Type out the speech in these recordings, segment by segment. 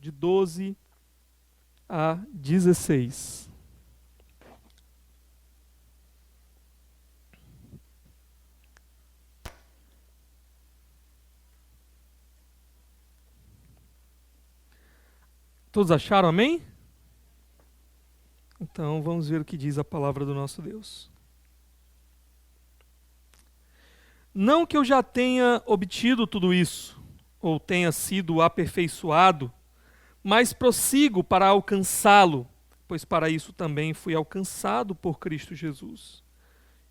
de 12 a 16. Todos acharam, amém? Então vamos ver o que diz a palavra do nosso Deus. Não que eu já tenha obtido tudo isso, ou tenha sido aperfeiçoado, mas prossigo para alcançá-lo, pois para isso também fui alcançado por Cristo Jesus.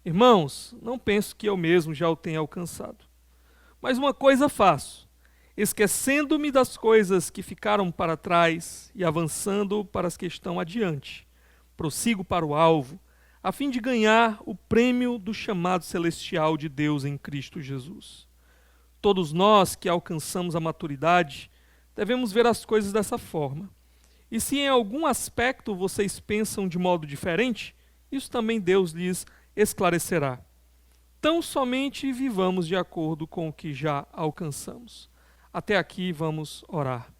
Irmãos, não penso que eu mesmo já o tenha alcançado. Mas uma coisa faço, esquecendo-me das coisas que ficaram para trás e avançando para as que estão adiante. Prossigo para o alvo, a fim de ganhar o prêmio do chamado celestial de Deus em Cristo Jesus. Todos nós que alcançamos a maturidade devemos ver as coisas dessa forma. E se em algum aspecto vocês pensam de modo diferente, isso também Deus lhes esclarecerá. Tão somente vivamos de acordo com o que já alcançamos. Até aqui vamos orar.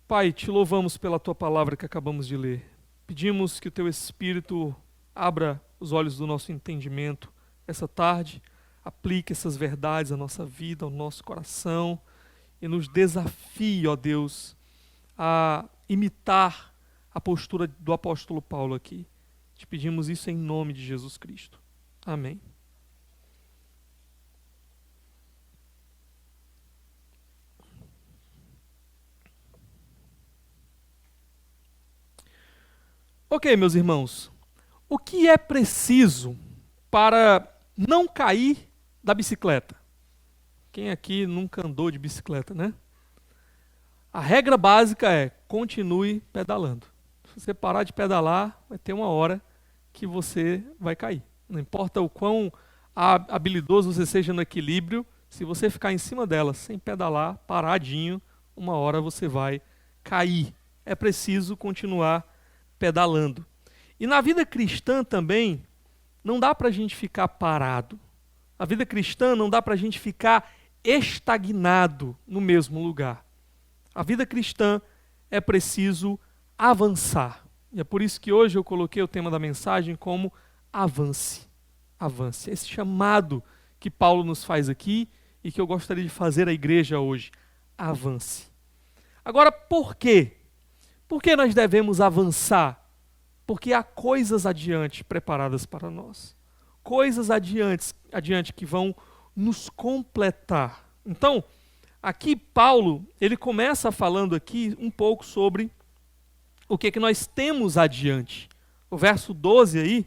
Pai, te louvamos pela tua palavra que acabamos de ler. Pedimos que o teu Espírito abra os olhos do nosso entendimento essa tarde, aplique essas verdades à nossa vida, ao nosso coração e nos desafie, ó Deus, a imitar a postura do apóstolo Paulo aqui. Te pedimos isso em nome de Jesus Cristo. Amém. Ok, meus irmãos, o que é preciso para não cair da bicicleta? Quem aqui nunca andou de bicicleta, né? A regra básica é: continue pedalando. Se você parar de pedalar, vai ter uma hora que você vai cair. Não importa o quão habilidoso você seja no equilíbrio, se você ficar em cima dela sem pedalar, paradinho, uma hora você vai cair. É preciso continuar pedalando. E na vida cristã também, não dá para a gente ficar parado. A vida cristã não dá para a gente ficar estagnado no mesmo lugar. A vida cristã é preciso avançar. E é por isso que hoje eu coloquei o tema da mensagem como avance. Avance. Esse chamado que Paulo nos faz aqui e que eu gostaria de fazer à igreja hoje. Avance. Agora, por quê? Por que nós devemos avançar? Porque há coisas adiante preparadas para nós. Coisas adiante que vão nos completar. Então, aqui Paulo, ele começa falando aqui um pouco sobre o que nós temos adiante. O verso 12 aí,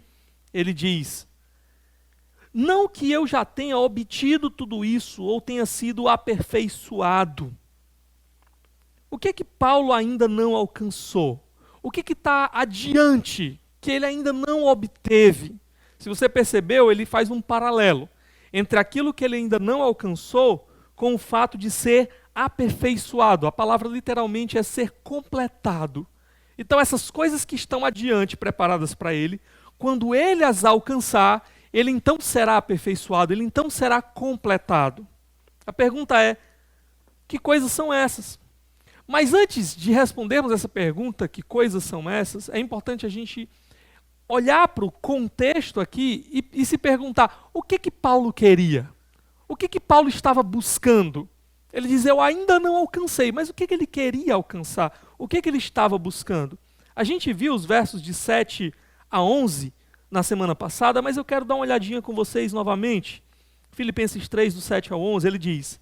ele diz: não que eu já tenha obtido tudo isso ou tenha sido aperfeiçoado. O que Paulo ainda não alcançou? O que está adiante que ele ainda não obteve? Se você percebeu, ele faz um paralelo entre aquilo que ele ainda não alcançou com o fato de ser aperfeiçoado. A palavra literalmente é ser completado. Então essas coisas que estão adiante preparadas para ele, quando ele as alcançar, ele então será aperfeiçoado, ele então será completado. A pergunta é: que coisas são essas? Mas antes de respondermos essa pergunta, que coisas são essas, é importante a gente olhar para o contexto aqui e se perguntar: o que Paulo queria? O que Paulo estava buscando? Ele diz: eu ainda não alcancei, mas o que ele queria alcançar? O que ele estava buscando? A gente viu os versos de 7 a 11 na semana passada, mas eu quero dar uma olhadinha com vocês novamente. Filipenses 3, do 7 ao 11, ele diz: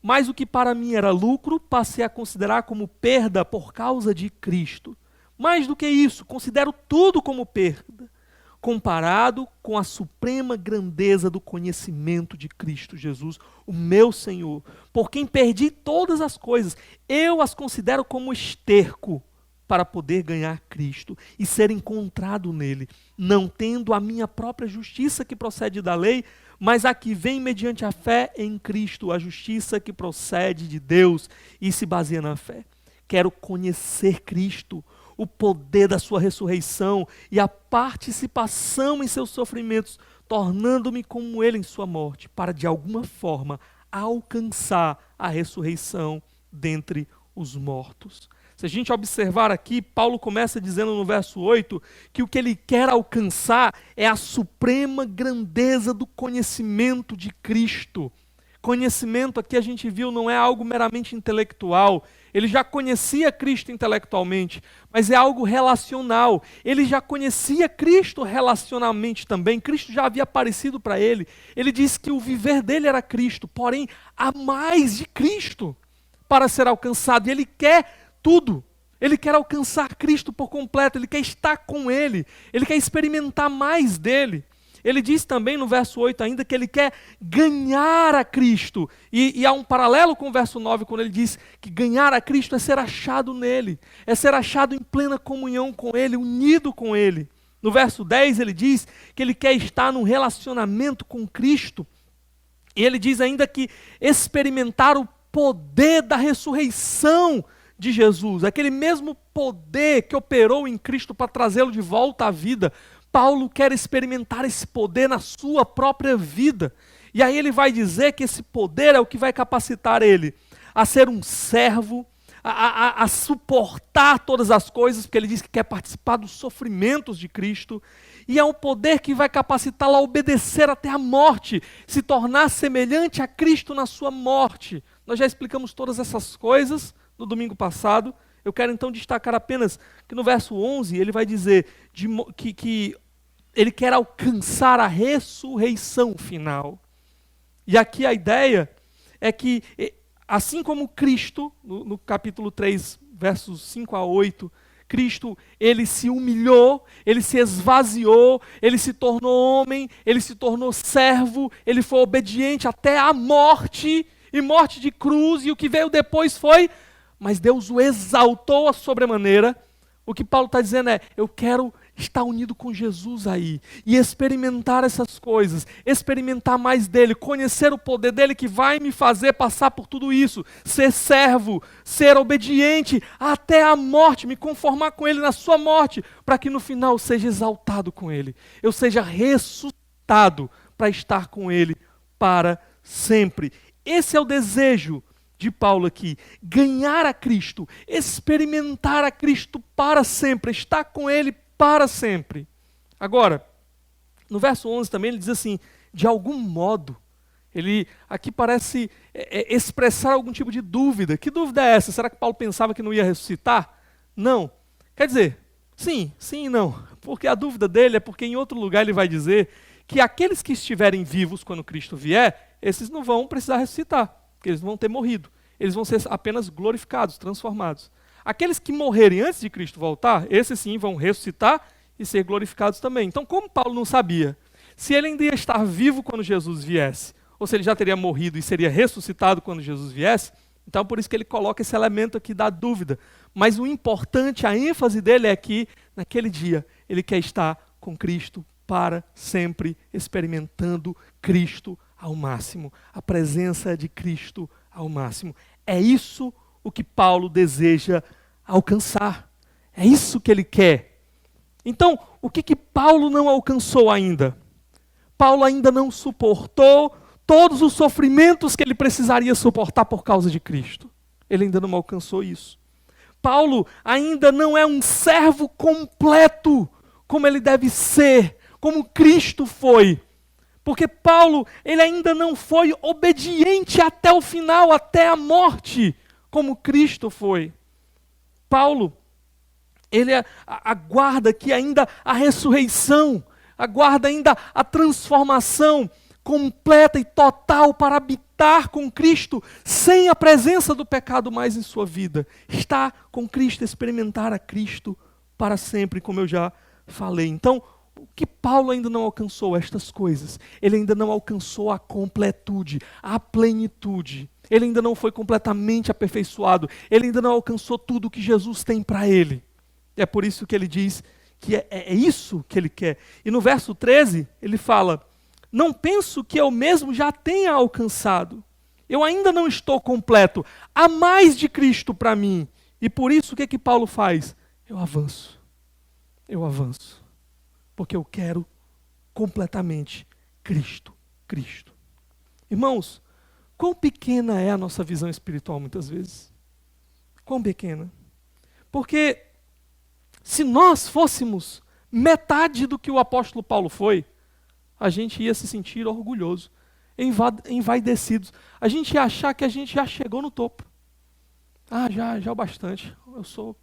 mas o que para mim era lucro, passei a considerar como perda por causa de Cristo. Mais do que isso, considero tudo como perda, comparado com a suprema grandeza do conhecimento de Cristo Jesus, o meu Senhor, por quem perdi todas as coisas. Eu as considero como esterco para poder ganhar Cristo e ser encontrado nele, não tendo a minha própria justiça que procede da lei, mas a que vem mediante a fé em Cristo, a justiça que procede de Deus e se baseia na fé. Quero conhecer Cristo, o poder da sua ressurreição e a participação em seus sofrimentos, tornando-me como ele em sua morte, para de alguma forma alcançar a ressurreição dentre os mortos. Se a gente observar aqui, Paulo começa dizendo no verso 8 que o que ele quer alcançar é a suprema grandeza do conhecimento de Cristo. Conhecimento aqui a gente viu não é algo meramente intelectual. Ele já conhecia Cristo intelectualmente, mas é algo relacional. Ele já conhecia Cristo relacionalmente também. Cristo já havia aparecido para ele. Ele disse que o viver dele era Cristo, porém há mais de Cristo para ser alcançado. E ele quer tudo. Ele quer alcançar Cristo por completo, ele quer estar com ele, ele quer experimentar mais dele. Ele diz também no verso 8 ainda que ele quer ganhar a Cristo. E há um paralelo com o verso 9, quando ele diz que ganhar a Cristo é ser achado nele, é ser achado em plena comunhão com ele, unido com ele. No verso 10 ele diz que ele quer estar num relacionamento com Cristo. E ele diz ainda que experimentar o poder da ressurreição de Jesus, aquele mesmo poder que operou em Cristo para trazê-lo de volta à vida. Paulo quer experimentar esse poder na sua própria vida. E aí ele vai dizer que esse poder é o que vai capacitar ele a ser um servo, a suportar todas as coisas, porque ele diz que quer participar dos sofrimentos de Cristo. E é um poder que vai capacitá-lo a obedecer até a morte, se tornar semelhante a Cristo na sua morte. Nós já explicamos todas essas coisas no domingo passado. Eu quero então destacar apenas que no verso 11 ele vai dizer que ele quer alcançar a ressurreição final. E aqui a ideia é que, assim como Cristo, no capítulo 3, versos 5 a 8, Cristo, ele se humilhou, ele se esvaziou, ele se tornou homem, ele se tornou servo, ele foi obediente até a morte, e morte de cruz, e o que veio depois foi, mas Deus o exaltou a sobremaneira. O que Paulo está dizendo é, eu quero estar unido com Jesus aí, e experimentar essas coisas, experimentar mais dele, conhecer o poder dele que vai me fazer passar por tudo isso, ser servo, ser obediente até a morte, me conformar com ele na sua morte, para que no final eu seja exaltado com ele, eu seja ressuscitado para estar com ele para sempre. Esse é o desejo de Paulo aqui, ganhar a Cristo, experimentar a Cristo para sempre, estar com ele para sempre. Agora, no verso 11 também ele diz assim, de algum modo, ele aqui parece expressar algum tipo de dúvida. Que dúvida é essa? Será que Paulo pensava que não ia ressuscitar? Não. Quer dizer, sim e não. Porque a dúvida dele é porque em outro lugar ele vai dizer que aqueles que estiverem vivos quando Cristo vier, esses não vão precisar ressuscitar, porque eles vão ter morrido. Eles vão ser apenas glorificados, transformados. Aqueles que morrerem antes de Cristo voltar, esses sim vão ressuscitar e ser glorificados também. Então, como Paulo não sabia se ele ainda ia estar vivo quando Jesus viesse, ou se ele já teria morrido e seria ressuscitado quando Jesus viesse, então por isso que ele coloca esse elemento aqui da dúvida. Mas o importante, a ênfase dele é que, naquele dia, ele quer estar com Cristo para sempre, experimentando Cristo ao máximo, a presença de Cristo ao máximo. É isso o que Paulo deseja alcançar. É isso que ele quer. Então, o que Paulo não alcançou ainda? Paulo ainda não suportou todos os sofrimentos que ele precisaria suportar por causa de Cristo. Ele ainda não alcançou isso. Paulo ainda não é um servo completo, como ele deve ser, como Cristo foi. Porque Paulo, ele ainda não foi obediente até o final, até a morte, como Cristo foi. Paulo, ele aguarda aqui ainda a ressurreição, aguarda ainda a transformação completa e total para habitar com Cristo, sem a presença do pecado mais em sua vida. Estar com Cristo, experimentar a Cristo para sempre, como eu já falei. Então, o que Paulo ainda não alcançou estas coisas? Ele ainda não alcançou a completude, a plenitude. Ele ainda não foi completamente aperfeiçoado. Ele ainda não alcançou tudo que Jesus tem para ele. É por isso que ele diz que é isso que ele quer. E no verso 13, ele fala, não penso que eu mesmo já tenha alcançado. Eu ainda não estou completo. Há mais de Cristo para mim. E por isso o que Paulo faz? Eu avanço. Eu avanço. Porque eu quero completamente Cristo. Cristo. Irmãos, quão pequena é a nossa visão espiritual muitas vezes? Quão pequena? Porque se nós fôssemos metade do que o apóstolo Paulo foi, a gente ia se sentir orgulhoso, envaidecidos. A gente ia achar que a gente já chegou no topo. Já é o bastante. Eu sou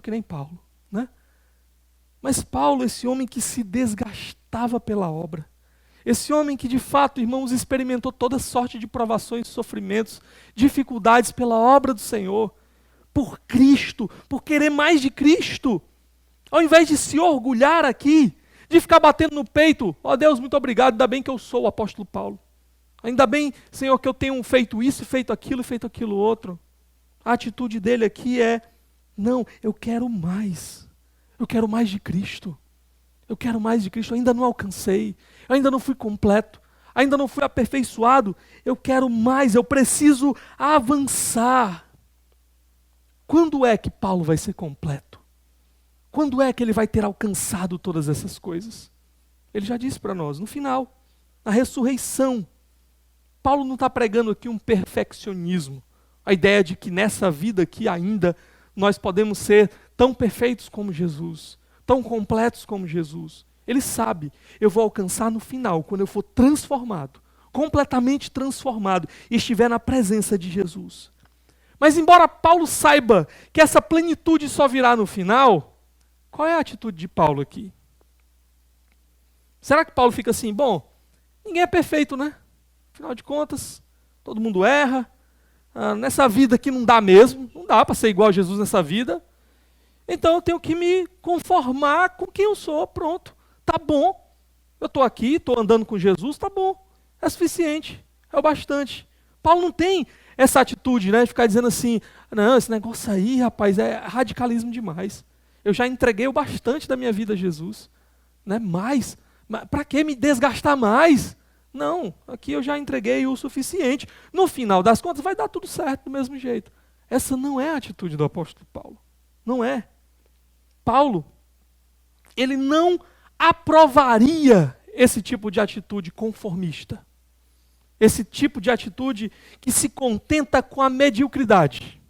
que nem Paulo, né? Mas Paulo, esse homem que se desgastava pela obra, esse homem que de fato, irmãos, experimentou toda sorte de provações, sofrimentos, dificuldades pela obra do Senhor, por Cristo, por querer mais de Cristo, ao invés de se orgulhar aqui, de ficar batendo no peito, Deus, muito obrigado, ainda bem que eu sou o apóstolo Paulo. Ainda bem, Senhor, que eu tenho feito isso, feito aquilo outro. A atitude dele aqui é, não, eu quero mais. Eu quero mais de Cristo. Eu quero mais de Cristo, eu ainda não alcancei, eu ainda não fui completo, ainda não fui aperfeiçoado, eu quero mais, eu preciso avançar. Quando é que Paulo vai ser completo? Quando é que ele vai ter alcançado todas essas coisas? Ele já disse para nós, no final, na ressurreição. Paulo não está pregando aqui um perfeccionismo, a ideia de que nessa vida aqui ainda nós podemos ser tão perfeitos como Jesus, tão completos como Jesus. Ele sabe, eu vou alcançar no final, quando eu for transformado, completamente transformado, e estiver na presença de Jesus. Mas embora Paulo saiba que essa plenitude só virá no final, qual é a atitude de Paulo aqui? Será que Paulo fica assim, bom, ninguém é perfeito, né? Afinal de contas, todo mundo erra, nessa vida aqui não dá mesmo, não dá para ser igual a Jesus nessa vida, então eu tenho que me conformar com quem eu sou, pronto, tá bom, eu estou aqui, estou andando com Jesus, tá bom, é suficiente, é o bastante. Paulo não tem essa atitude, né, de ficar dizendo assim, não, esse negócio aí, rapaz, é radicalismo demais, eu já entreguei o bastante da minha vida a Jesus, né, mas para que me desgastar mais? Não, aqui eu já entreguei o suficiente. No final das contas vai dar tudo certo do mesmo jeito. Essa não é a atitude do apóstolo Paulo. Não é. Paulo, ele não aprovaria esse tipo de atitude conformista. Esse tipo de atitude que se contenta com a mediocridade.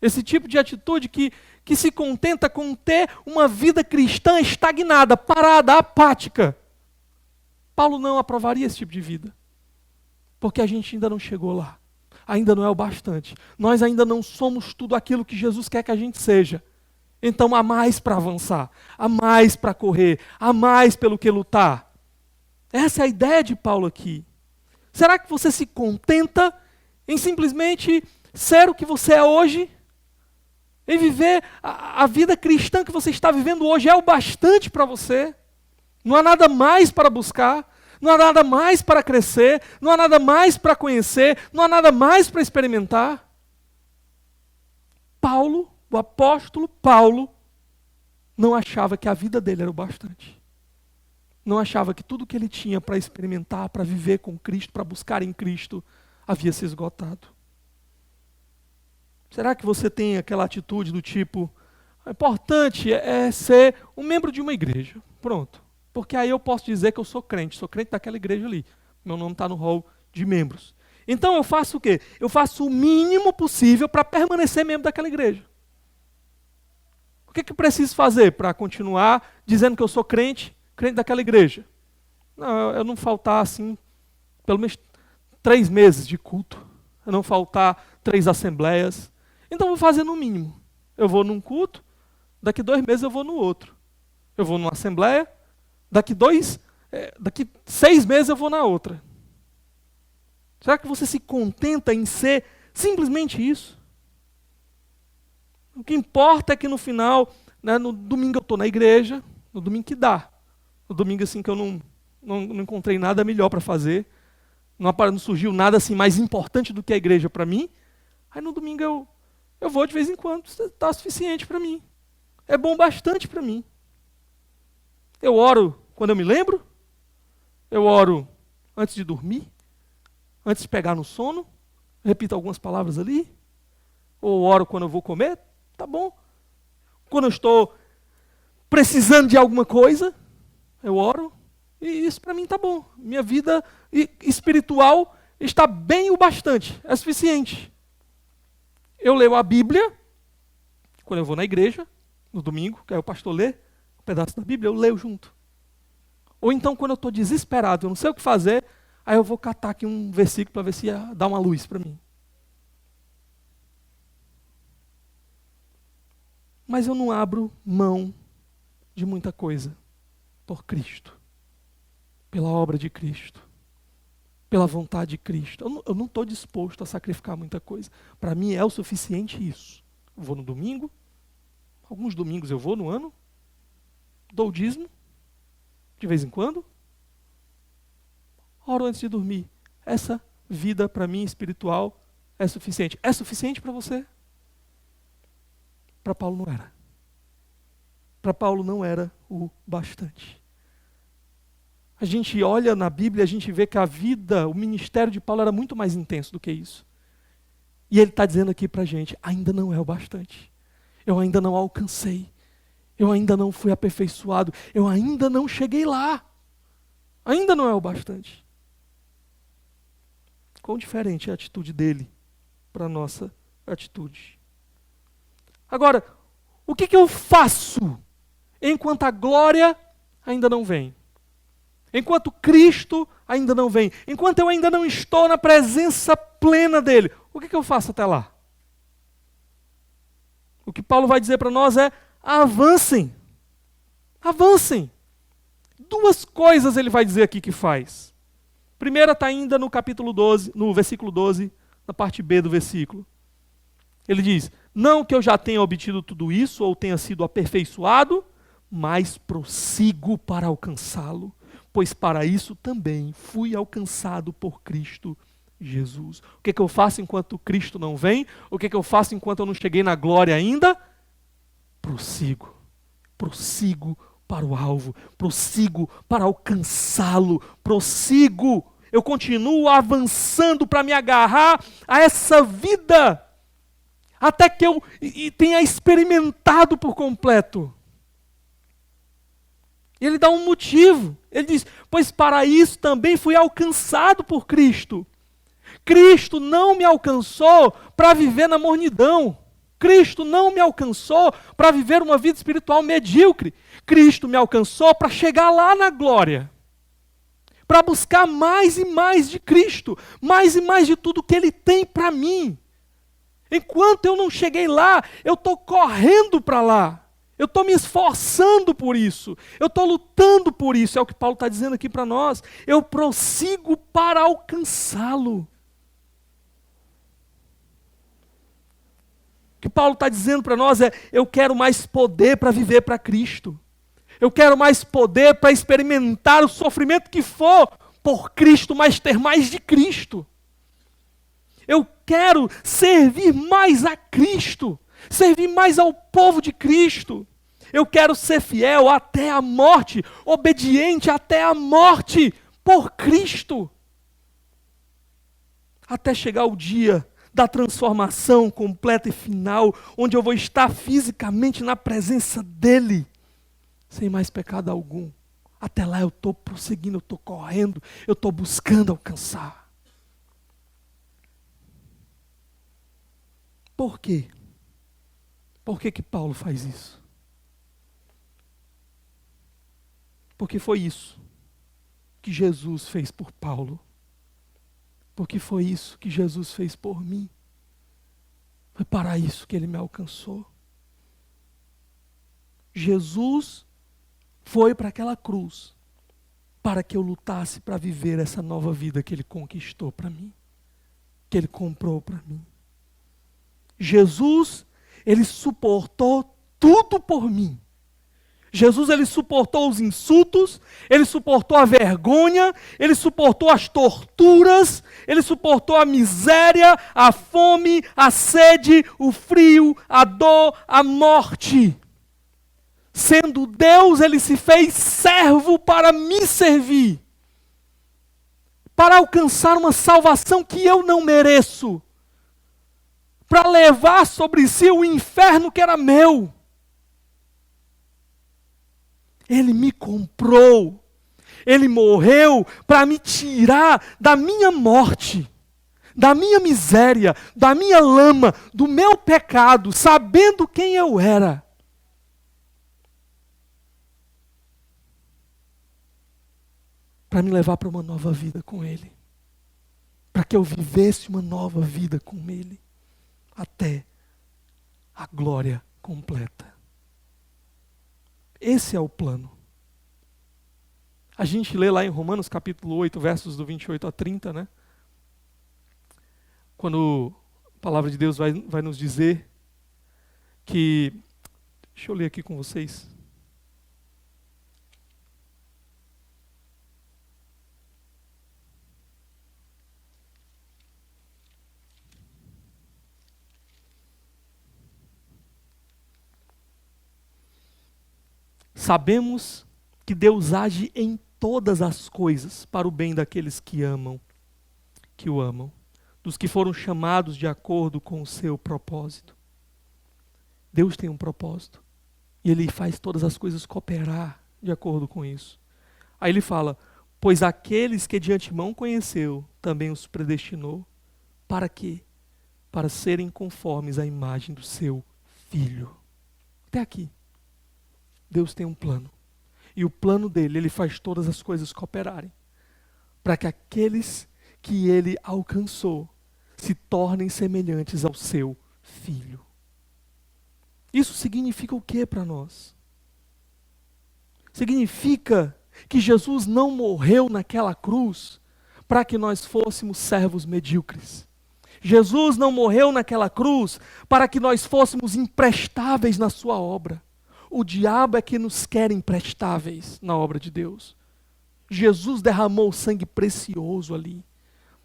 Esse tipo de atitude que se contenta com ter uma vida cristã estagnada, parada, apática. Paulo não aprovaria esse tipo de vida, porque a gente ainda não chegou lá, ainda não é o bastante, nós ainda não somos tudo aquilo que Jesus quer que a gente seja, então há mais para avançar, há mais para correr, há mais pelo que lutar. Essa é a ideia de Paulo aqui. Será que você se contenta em simplesmente ser o que você é hoje? Em viver a vida cristã que você está vivendo hoje é o bastante para você? Não há nada mais para buscar, não há nada mais para crescer, não há nada mais para conhecer, não há nada mais para experimentar. Paulo, o apóstolo Paulo, não achava que a vida dele era o bastante. Não achava que tudo que ele tinha para experimentar, para viver com Cristo, para buscar em Cristo, havia se esgotado. Será que você tem aquela atitude do tipo, o importante é ser um membro de uma igreja, pronto. Porque aí eu posso dizer que eu sou crente daquela igreja ali. Meu nome está no hall de membros. Então eu faço o quê? Eu faço o mínimo possível para permanecer membro daquela igreja. O que eu preciso fazer para continuar dizendo que eu sou crente daquela igreja? Não, eu não faltar assim, pelo menos 3 meses de culto. Eu não faltar 3 assembleias. Então eu vou fazer no mínimo. Eu vou num culto, daqui 2 meses eu vou no outro. Eu vou numa assembleia, daqui 6 meses eu vou na outra. Será que você se contenta em ser simplesmente isso? O que importa é que no final, né, no domingo eu estou na igreja, no domingo que dá. No domingo assim que eu não encontrei nada melhor para fazer, não surgiu nada assim mais importante do que a igreja para mim, aí no domingo eu vou de vez em quando, está suficiente para mim. É bom bastante para mim. Eu oro quando eu me lembro, eu oro antes de dormir, antes de pegar no sono, repito algumas palavras ali, ou oro quando eu vou comer, tá bom. Quando eu estou precisando de alguma coisa, eu oro, e isso para mim tá bom. Minha vida espiritual está bem o bastante, é suficiente. Eu leio a Bíblia Quando eu vou na igreja, no domingo, que aí o pastor lê um pedaço da Bíblia, eu leio junto. Ou então, quando eu estou desesperado, eu não sei o que fazer, aí eu vou catar aqui um versículo para ver se dá uma luz para mim. Mas eu não abro mão de muita coisa por Cristo, pela obra de Cristo, pela vontade de Cristo. Eu não estou disposto a sacrificar muita coisa. Para mim é o suficiente isso. Eu vou no domingo, alguns domingos eu vou no ano, dou o dízimo, de vez em quando, oro antes de dormir. Essa vida para mim espiritual é suficiente. É suficiente para você? Para Paulo não era. Para Paulo não era o bastante. A gente olha na Bíblia, a gente vê que a vida, o ministério de Paulo era muito mais intenso do que isso. E ele está dizendo aqui para a gente, ainda não é o bastante. Eu ainda não alcancei. Eu ainda não fui aperfeiçoado. Eu ainda não cheguei lá. Ainda não é o bastante. Quão diferente é a atitude dele para a nossa atitude. Agora, o que eu faço enquanto a glória ainda não vem? Enquanto Cristo ainda não vem? Enquanto eu ainda não estou na presença plena dele? O que eu faço até lá? O que Paulo vai dizer para nós é: avancem. Avancem. Duas coisas ele vai dizer aqui que faz. Primeira está ainda no capítulo 12, no versículo 12, na parte B do versículo. Ele diz: não que eu já tenha obtido tudo isso ou tenha sido aperfeiçoado, mas prossigo para alcançá-lo, pois para isso também fui alcançado por Cristo Jesus. O que eu faço enquanto Cristo não vem? O que eu faço enquanto eu não cheguei na glória ainda? Prossigo. Prossigo para o alvo. Prossigo para alcançá-lo. Prossigo. Eu continuo avançando para me agarrar a essa vida, até que eu tenha experimentado por completo. Ele dá um motivo. Ele diz: pois para isso também fui alcançado por Cristo. Cristo não me alcançou para viver na mornidão. Cristo não me alcançou para viver uma vida espiritual medíocre. Cristo me alcançou para chegar lá na glória. Para buscar mais e mais de Cristo. Mais e mais de tudo que Ele tem para mim. Enquanto eu não cheguei lá, eu estou correndo para lá. Eu estou me esforçando por isso. Eu estou lutando por isso. É o que Paulo está dizendo aqui para nós. Eu prossigo para alcançá-lo. O que Paulo está dizendo para nós é: eu quero mais poder para viver para Cristo. Eu quero mais poder para experimentar o sofrimento que for por Cristo, mas ter mais de Cristo. Eu quero servir mais a Cristo. Servir mais ao povo de Cristo. Eu quero ser fiel até a morte, obediente até a morte por Cristo. Até chegar o dia da transformação completa e final, onde eu vou estar fisicamente na presença dEle, sem mais pecado algum. Até lá eu estou prosseguindo, eu estou correndo, eu estou buscando alcançar. Por quê? Por que Paulo faz isso? Porque foi isso que Jesus fez por Paulo. Porque foi isso que Jesus fez por mim. Foi para isso que Ele me alcançou. Jesus foi para aquela cruz para que eu lutasse para viver essa nova vida que Ele conquistou para mim. Que Ele comprou para mim. Jesus, Ele suportou tudo por mim. Jesus, Ele suportou os insultos, Ele suportou a vergonha, Ele suportou as torturas, Ele suportou a miséria, a fome, a sede, o frio, a dor, a morte. Sendo Deus, Ele se fez servo para me servir, para alcançar uma salvação que eu não mereço, para levar sobre si o inferno que era meu. Ele me comprou. Ele morreu para me tirar da minha morte, da minha miséria, da minha lama, do meu pecado, sabendo quem eu era. Para me levar para uma nova vida com Ele. Para que eu vivesse uma nova vida com Ele. Até a glória completa. Esse é o plano. A gente lê lá em Romanos capítulo 8, versos do 28 a 30, né? Quando a palavra de Deus vai nos dizer que... Deixa eu ler aqui com vocês. Sabemos que Deus age em todas as coisas para o bem daqueles que o amam, dos que foram chamados de acordo com o seu propósito. Deus tem um propósito e Ele faz todas as coisas cooperar de acordo com isso. Aí ele fala, pois aqueles que de antemão conheceu, também os predestinou. Para quê? Para serem conformes à imagem do seu Filho. Até aqui. Deus tem um plano. E o plano dele, Ele faz todas as coisas cooperarem. Para que aqueles que Ele alcançou se tornem semelhantes ao seu Filho. Isso significa o que para nós? Significa que Jesus não morreu naquela cruz para que nós fôssemos servos medíocres. Jesus não morreu naquela cruz para que nós fôssemos imprestáveis na sua obra. O diabo é que nos quer imprestáveis na obra de Deus. Jesus derramou sangue precioso ali.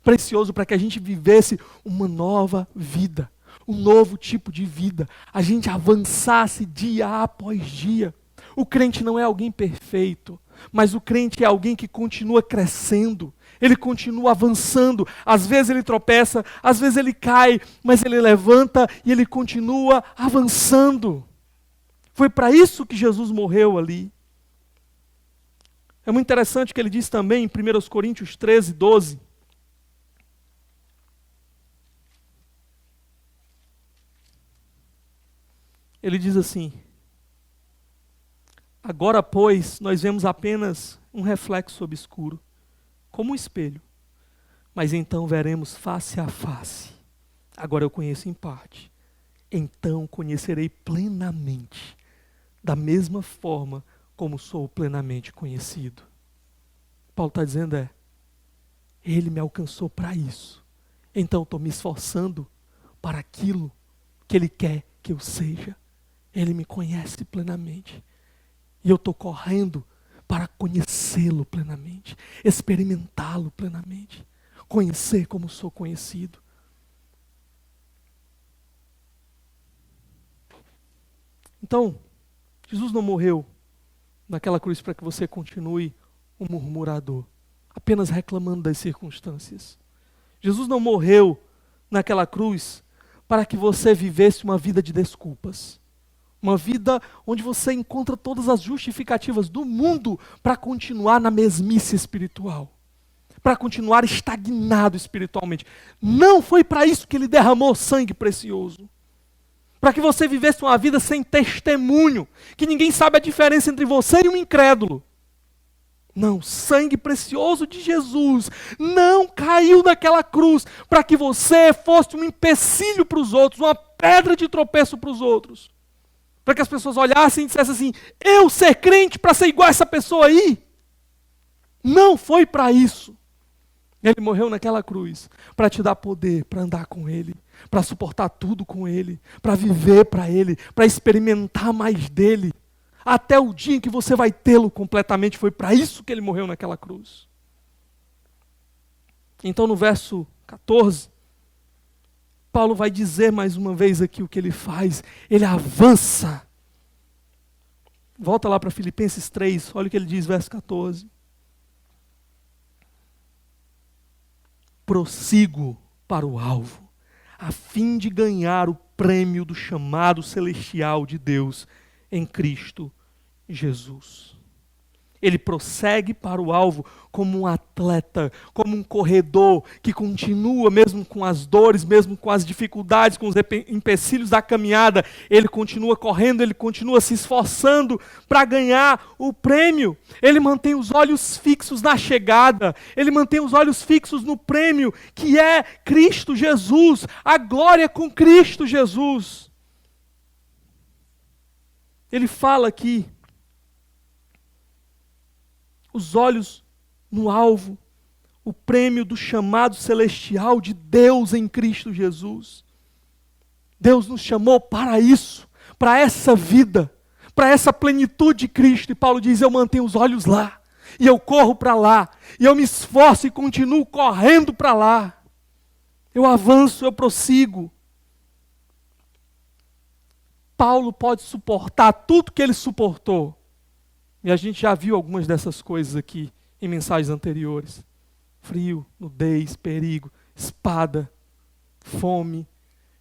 Precioso para que a gente vivesse uma nova vida. Um novo tipo de vida. A gente avançasse dia após dia. O crente não é alguém perfeito, mas o crente é alguém que continua crescendo. Ele continua avançando. Às vezes ele tropeça, às vezes ele cai, mas ele levanta e ele continua avançando. Foi para isso que Jesus morreu ali. É muito interessante que ele diz também em 1 Coríntios 13, 12. Ele diz assim: agora, pois, nós vemos apenas um reflexo obscuro, como um espelho. Mas então veremos face a face. Agora eu conheço em parte. Então conhecerei plenamente, da mesma forma como sou plenamente conhecido. Paulo está dizendo Ele me alcançou para isso. Então estou me esforçando para aquilo que Ele quer que eu seja. Ele me conhece plenamente. E eu estou correndo para conhecê-lo plenamente, experimentá-lo plenamente, conhecer como sou conhecido. Então, Jesus não morreu naquela cruz para que você continue um murmurador, apenas reclamando das circunstâncias. Jesus não morreu naquela cruz para que você vivesse uma vida de desculpas. Uma vida onde você encontra todas as justificativas do mundo para continuar na mesmice espiritual. Para continuar estagnado espiritualmente. Não foi para isso que Ele derramou sangue precioso. Para que você vivesse uma vida sem testemunho. Que ninguém sabe a diferença entre você e um incrédulo. Não, sangue precioso de Jesus não caiu naquela cruz para que você fosse um empecilho para os outros, uma pedra de tropeço para os outros. Para que as pessoas olhassem e dissessem assim, eu ser crente para ser igual a essa pessoa aí? Não foi para isso. Ele morreu naquela cruz para te dar poder, para andar com Ele, para suportar tudo com Ele, para viver para Ele, para experimentar mais dEle. Até o dia em que você vai tê-lo completamente, foi para isso que Ele morreu naquela cruz. Então no verso 14, Paulo vai dizer mais uma vez aqui o que ele faz. Ele avança. Volta lá para Filipenses 3, olha o que ele diz, verso 14. Prossigo para o alvo, a fim de ganhar o prêmio do chamado celestial de Deus em Cristo Jesus. Ele prossegue para o alvo como um atleta, como um corredor que continua, mesmo com as dores, mesmo com as dificuldades, com os empecilhos da caminhada, ele continua correndo, ele continua se esforçando para ganhar o prêmio. Ele mantém os olhos fixos na chegada, ele mantém os olhos fixos no prêmio, que é Cristo Jesus, a glória com Cristo Jesus. Ele fala aqui, os olhos no alvo, o prêmio do chamado celestial de Deus em Cristo Jesus. Deus nos chamou para isso, para essa vida, para essa plenitude de Cristo. E Paulo diz, eu mantenho os olhos lá, e eu corro para lá, e eu me esforço e continuo correndo para lá. Eu avanço, eu prossigo. Paulo pode suportar tudo que ele suportou. E a gente já viu algumas dessas coisas aqui em mensagens anteriores. Frio, nudez, perigo, espada, fome,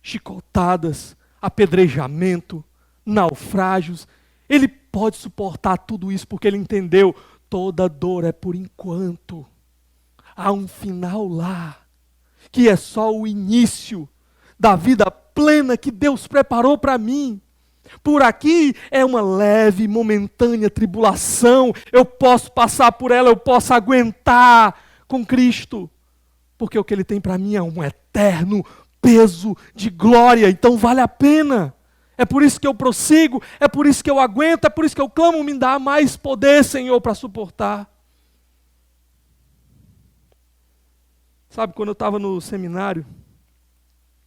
chicotadas, apedrejamento, naufrágios. Ele pode suportar tudo isso porque ele entendeu, toda dor é por enquanto. Há um final lá, que é só o início da vida plena que Deus preparou para mim. Por aqui é uma leve, momentânea tribulação. Eu posso passar por ela, eu posso aguentar com Cristo. Porque o que Ele tem para mim é um eterno peso de glória. Então vale a pena. É por isso que eu prossigo, é por isso que eu aguento, é por isso que eu clamo, me dá mais poder, Senhor, para suportar. Sabe, quando eu estava no seminário,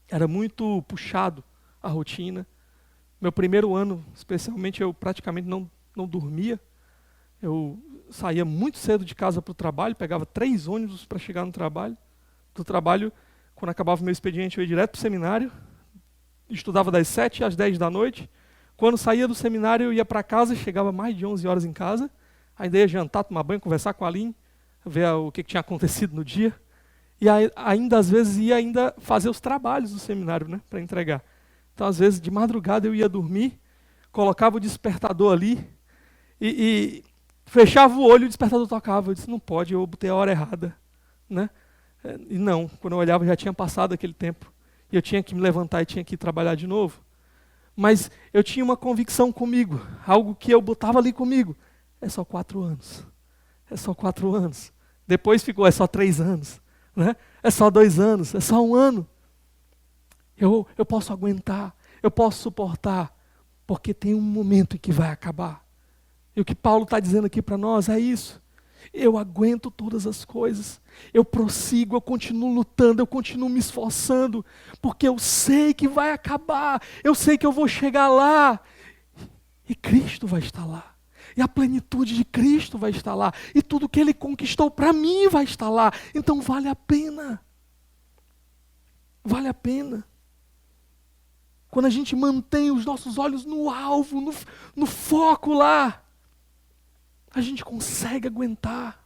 era muito puxado a rotina. Meu primeiro ano, especialmente, eu praticamente não dormia. Eu saía muito cedo de casa para o trabalho, pegava 3 ônibus para chegar no trabalho. Do trabalho, quando acabava o meu expediente, eu ia direto para o seminário. Estudava das 7 às 10 da noite. Quando saía do seminário, eu ia para casa, chegava mais de 11 horas em casa. Ainda ia jantar, tomar banho, conversar com a Aline, ver o que tinha acontecido no dia. E ainda, às vezes, ia ainda fazer os trabalhos do seminário, né, para entregar. Então, às vezes, de madrugada eu ia dormir, colocava o despertador ali e fechava o olho e o despertador tocava. Eu disse, não pode, eu botei a hora errada. Né? E não, quando eu olhava já tinha passado aquele tempo. E eu tinha que me levantar e tinha que ir trabalhar de novo. Mas eu tinha uma convicção comigo, algo que eu botava ali comigo. É só 4 anos. É só 4 anos. Depois ficou, é só 3 anos. Né? É só 2 anos, é só 1 ano. Eu posso aguentar, eu posso suportar, porque tem um momento em que vai acabar. E o que Paulo está dizendo aqui para nós é isso. Eu aguento todas as coisas, eu prossigo, eu continuo lutando, eu continuo me esforçando, porque eu sei que vai acabar, eu sei que eu vou chegar lá, e Cristo vai estar lá. E a plenitude de Cristo vai estar lá, e tudo que Ele conquistou para mim vai estar lá. Então vale a pena. Vale a pena. Quando a gente mantém os nossos olhos no alvo, no foco lá, a gente consegue aguentar.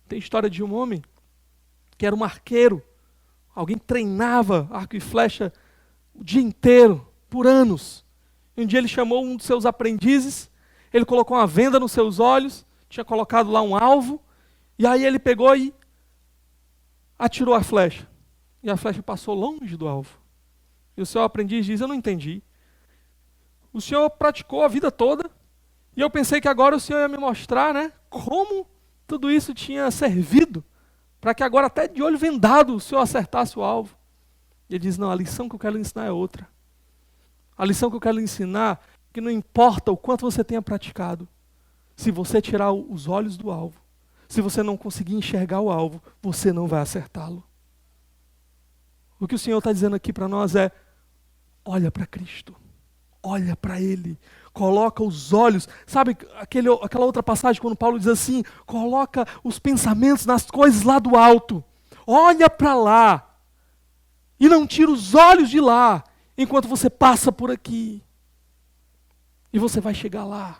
Tem história de um homem que era um arqueiro. Alguém treinava arco e flecha o dia inteiro, por anos. E um dia ele chamou um dos seus aprendizes, ele colocou uma venda nos seus olhos, tinha colocado lá um alvo, e aí ele pegou e atirou a flecha. E a flecha passou longe do alvo. E o seu aprendiz diz, eu não entendi. O senhor praticou a vida toda, e eu pensei que agora o senhor ia me mostrar, né, como tudo isso tinha servido, para que agora até de olho vendado o senhor acertasse o alvo. E ele diz, não, a lição que eu quero lhe ensinar é outra. A lição que eu quero lhe ensinar é que não importa o quanto você tenha praticado, se você tirar os olhos do alvo, se você não conseguir enxergar o alvo, você não vai acertá-lo. O que o Senhor está dizendo aqui para nós é, olha para Cristo, olha para Ele, coloca os olhos, sabe aquela outra passagem quando Paulo diz assim, coloca os pensamentos nas coisas lá do alto, olha para lá, e não tira os olhos de lá, enquanto você passa por aqui, e você vai chegar lá,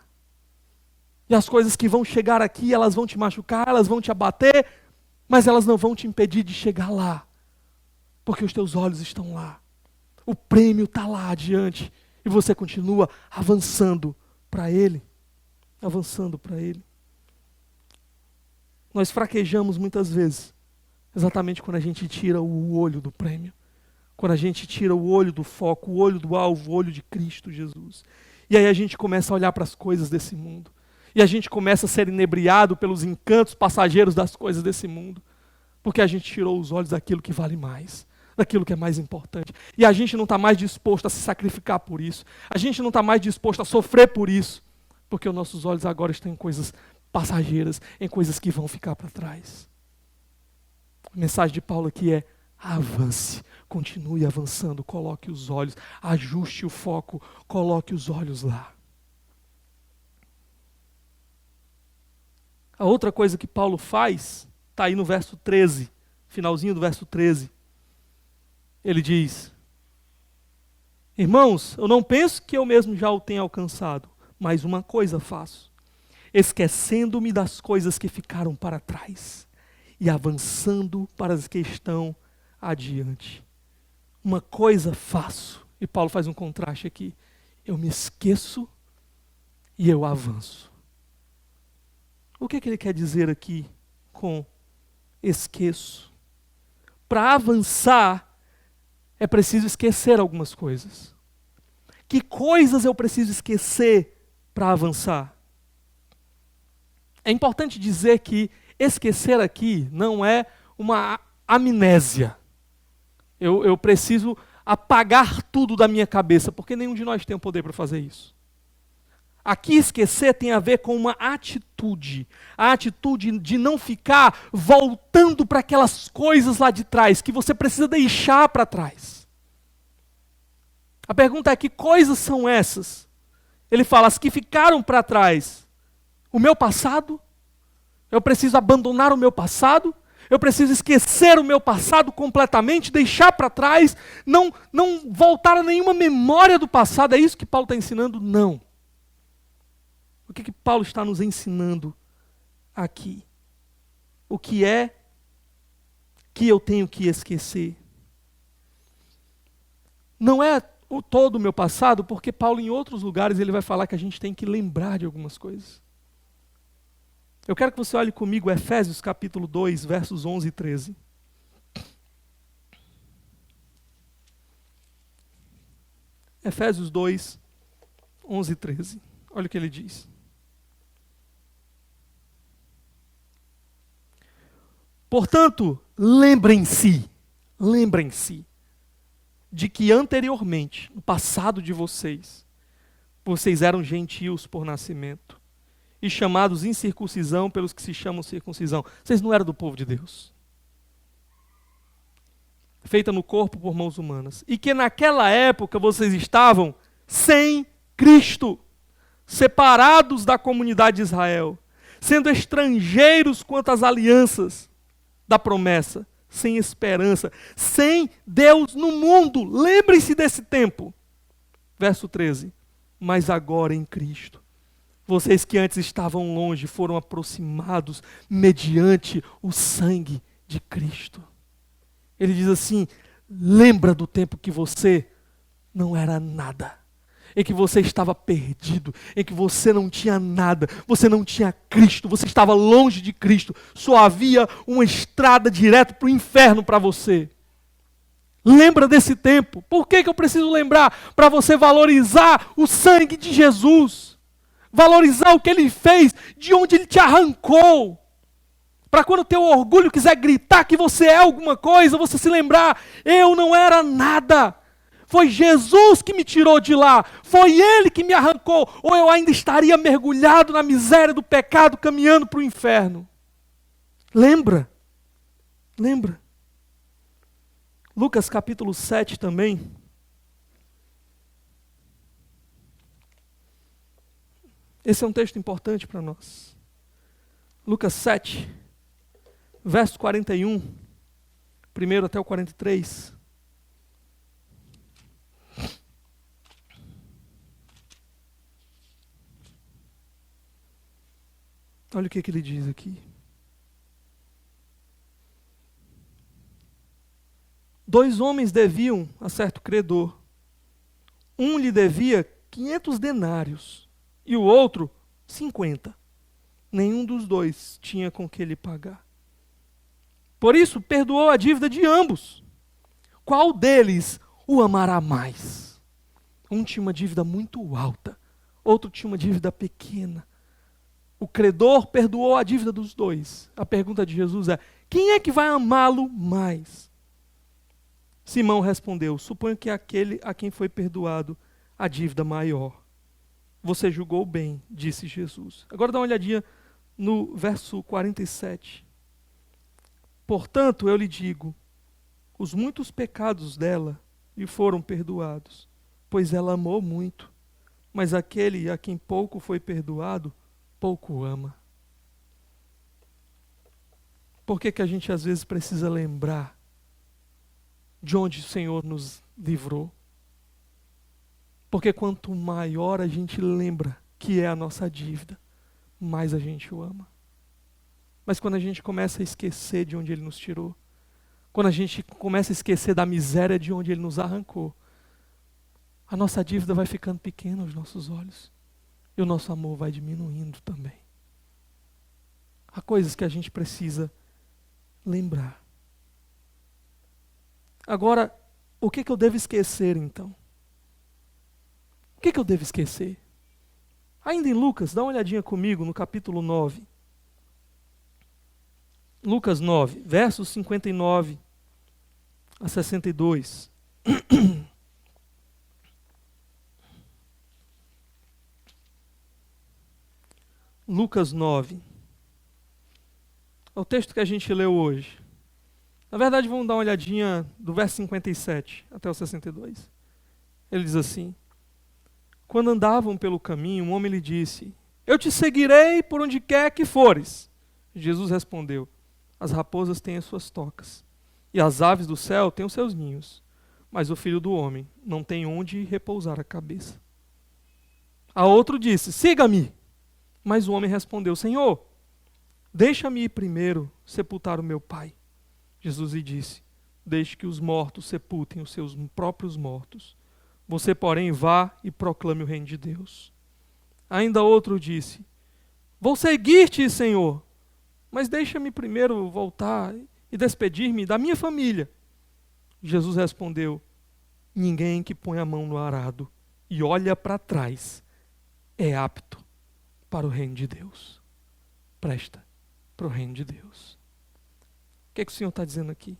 e as coisas que vão chegar aqui, elas vão te machucar, elas vão te abater, mas elas não vão te impedir de chegar lá, porque os teus olhos estão lá, o prêmio está lá adiante, e você continua avançando para Ele, avançando para Ele. Nós fraquejamos muitas vezes, exatamente quando a gente tira o olho do prêmio, quando a gente tira o olho do foco, o olho do alvo, o olho de Cristo Jesus. E aí a gente começa a olhar para as coisas desse mundo. E a gente começa a ser inebriado pelos encantos passageiros das coisas desse mundo. Porque a gente tirou os olhos daquilo que vale mais, daquilo que é mais importante. E a gente não está mais disposto a se sacrificar por isso. A gente não está mais disposto a sofrer por isso. Porque os nossos olhos agora estão em coisas passageiras, em coisas que vão ficar para trás. A mensagem de Paulo aqui é: avance, continue avançando, coloque os olhos, ajuste o foco, coloque os olhos lá. A outra coisa que Paulo faz está aí no verso 13, finalzinho do verso 13. Ele diz: irmãos, eu não penso que eu mesmo já o tenha alcançado, mas uma coisa faço, esquecendo-me das coisas que ficaram para trás e avançando para as que estão adiante. Uma coisa faço, e Paulo faz um contraste aqui: eu me esqueço e eu avanço. O que ele quer dizer aqui com esqueço? Para avançar, é preciso esquecer algumas coisas. Que coisas eu preciso esquecer para avançar? É importante dizer que esquecer aqui não é uma amnésia. Eu preciso apagar tudo da minha cabeça, porque nenhum de nós tem o poder para fazer isso. Aqui esquecer tem a ver com uma atitude. A atitude de não ficar voltando para aquelas coisas lá de trás, que você precisa deixar para trás. A pergunta é: que coisas são essas? Ele fala: as que ficaram para trás. O meu passado? Eu preciso abandonar o meu passado? Eu preciso esquecer o meu passado completamente, deixar para trás, não voltar a nenhuma memória do passado? É isso que Paulo está ensinando? Não. O que Paulo está nos ensinando aqui? O que é que eu tenho que esquecer? Não é todo o meu passado, porque Paulo em outros lugares ele vai falar que a gente tem que lembrar de algumas coisas. Eu quero que você olhe comigo Efésios capítulo 2, versos 11 e 13. Efésios 2, 11 e 13. Olha o que ele diz. Portanto, lembrem-se de que anteriormente, no passado de vocês eram gentios por nascimento e chamados incircuncisão pelos que se chamam circuncisão. Vocês não eram do povo de Deus, feita no corpo por mãos humanas. E que naquela época vocês estavam sem Cristo, separados da comunidade de Israel, sendo estrangeiros quanto às alianças da promessa, sem esperança, sem Deus no mundo. Lembrem-se desse tempo. Verso 13. Mas agora em Cristo, vocês que antes estavam longe foram aproximados mediante o sangue de Cristo. Ele diz assim: lembra do tempo que você não era nada, em que você estava perdido, em que você não tinha nada, você não tinha Cristo, você estava longe de Cristo, só havia uma estrada direto para o inferno para você. Lembra desse tempo. Por que eu preciso lembrar? Para você valorizar o sangue de Jesus, valorizar o que Ele fez, de onde Ele te arrancou, para quando o teu orgulho quiser gritar que você é alguma coisa, você se lembrar: eu não era nada. Foi Jesus que me tirou de lá, foi Ele que me arrancou, ou eu ainda estaria mergulhado na miséria do pecado, caminhando para o inferno. Lembra? Lucas capítulo 7 também. Esse é um texto importante para nós. Lucas 7, verso 41, primeiro até o 43. Olha o que ele diz aqui. 2 homens deviam a certo credor. Um lhe devia 500 denários e o outro 50. nenhum dos dois tinha com que lhe pagar. Por isso, perdoou a dívida de ambos. Qual deles o amará mais? Um tinha uma dívida muito alta, outro tinha uma dívida pequena. O credor perdoou a dívida dos dois. A pergunta de Jesus é: quem é que vai amá-lo mais? Simão respondeu: suponho que é aquele a quem foi perdoado a dívida maior. Você julgou bem, disse Jesus. Agora dá uma olhadinha no verso 47. Portanto, eu lhe digo, os muitos pecados dela lhe foram perdoados, pois ela amou muito. Mas aquele a quem pouco foi perdoado, pouco ama. Por que a gente às vezes precisa lembrar de onde o Senhor nos livrou? Porque quanto maior a gente lembra que é a nossa dívida, mais a gente o ama. Mas quando a gente começa a esquecer de onde Ele nos tirou, quando a gente começa a esquecer da miséria de onde Ele nos arrancou, a nossa dívida vai ficando pequena aos nossos olhos. E o nosso amor vai diminuindo também. Há coisas que a gente precisa lembrar. Agora, o que eu devo esquecer então? O que eu devo esquecer? Ainda em Lucas, dá uma olhadinha comigo no capítulo 9. Lucas 9, versos 59 a 62. Lucas 9. É o texto que a gente leu hoje. Na verdade, vamos dar uma olhadinha do verso 57 até o 62. Ele diz assim: quando andavam pelo caminho, um homem lhe disse: eu te seguirei por onde quer que fores. Jesus respondeu: as raposas têm as suas tocas, e as aves do céu têm os seus ninhos, mas o Filho do Homem não tem onde repousar a cabeça. A outro disse: siga-me. Mas o homem respondeu: Senhor, deixa-me ir primeiro sepultar o meu pai. Jesus lhe disse: deixe que os mortos sepultem os seus próprios mortos. Você, porém, vá e proclame o reino de Deus. Ainda outro disse: vou seguir-te, Senhor, mas deixa-me primeiro voltar e despedir-me da minha família. Jesus respondeu: ninguém que põe a mão no arado e olha para trás é apto para o reino de Deus. Presta para o reino de Deus. O que é que o Senhor está dizendo aqui?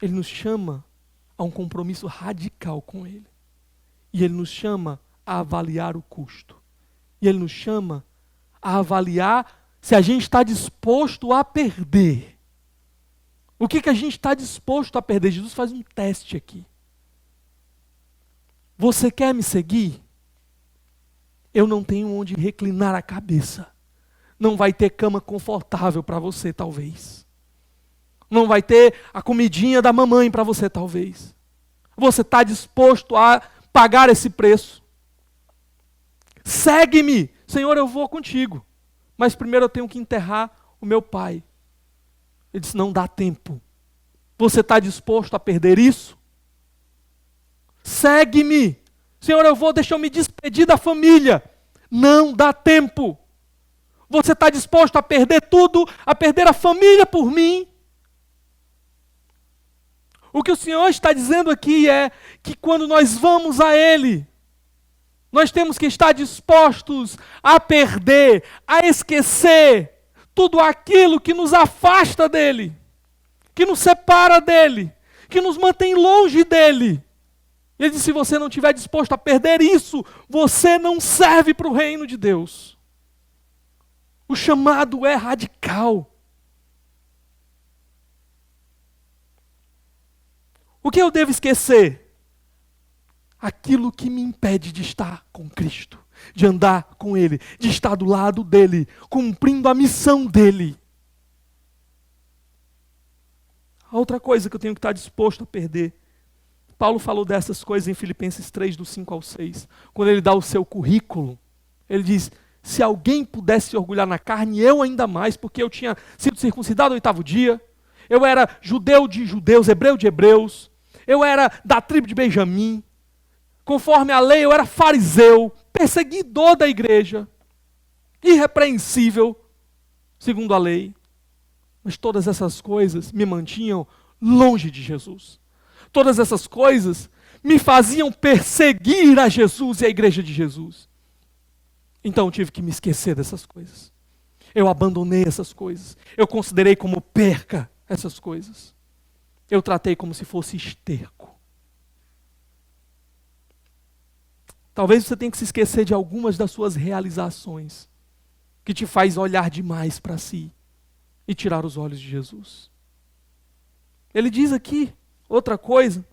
Ele nos chama a um compromisso radical com Ele. E Ele nos chama a avaliar o custo. E Ele nos chama a avaliar se a gente está disposto a perder. O que a gente está disposto a perder? Jesus faz um teste aqui. Você quer me seguir? Eu não tenho onde reclinar a cabeça. Não vai ter cama confortável para você, talvez. Não vai ter a comidinha da mamãe para você, talvez. Você está disposto a pagar esse preço? Segue-me. Senhor, eu vou contigo. Mas primeiro eu tenho que enterrar o meu pai. Ele disse: não dá tempo. Você está disposto a perder isso? Segue-me. Senhor, deixa eu me despedir da família. Não dá tempo. Você está disposto a perder tudo, a perder a família por mim? O que o Senhor está dizendo aqui é que quando nós vamos a Ele, nós temos que estar dispostos a perder, a esquecer tudo aquilo que nos afasta dEle, que nos separa dEle, que nos mantém longe dEle. Ele disse: se você não estiver disposto a perder isso, você não serve para o reino de Deus. O chamado é radical. O que eu devo esquecer? Aquilo que me impede de estar com Cristo, de andar com Ele, de estar do lado dEle, cumprindo a missão dEle. A outra coisa que eu tenho que estar disposto a perder. Paulo falou dessas coisas em Filipenses 3, do 5 ao 6. Quando ele dá o seu currículo, ele diz: se alguém pudesse se orgulhar na carne, eu ainda mais, porque eu tinha sido circuncidado no 8º dia, eu era judeu de judeus, hebreu de hebreus, eu era da tribo de Benjamim, conforme a lei eu era fariseu, perseguidor da igreja. irrepreensível, segundo a lei. Mas todas essas coisas me mantinham longe de Jesus. Todas essas coisas me faziam perseguir a Jesus e a igreja de Jesus. Então eu tive que me esquecer dessas coisas. Eu abandonei essas coisas. Eu considerei como perca essas coisas. Eu tratei como se fosse esterco. Talvez você tenha que se esquecer de algumas das suas realizações, que te faz olhar demais para si e tirar os olhos de Jesus. Ele diz aqui outra coisa.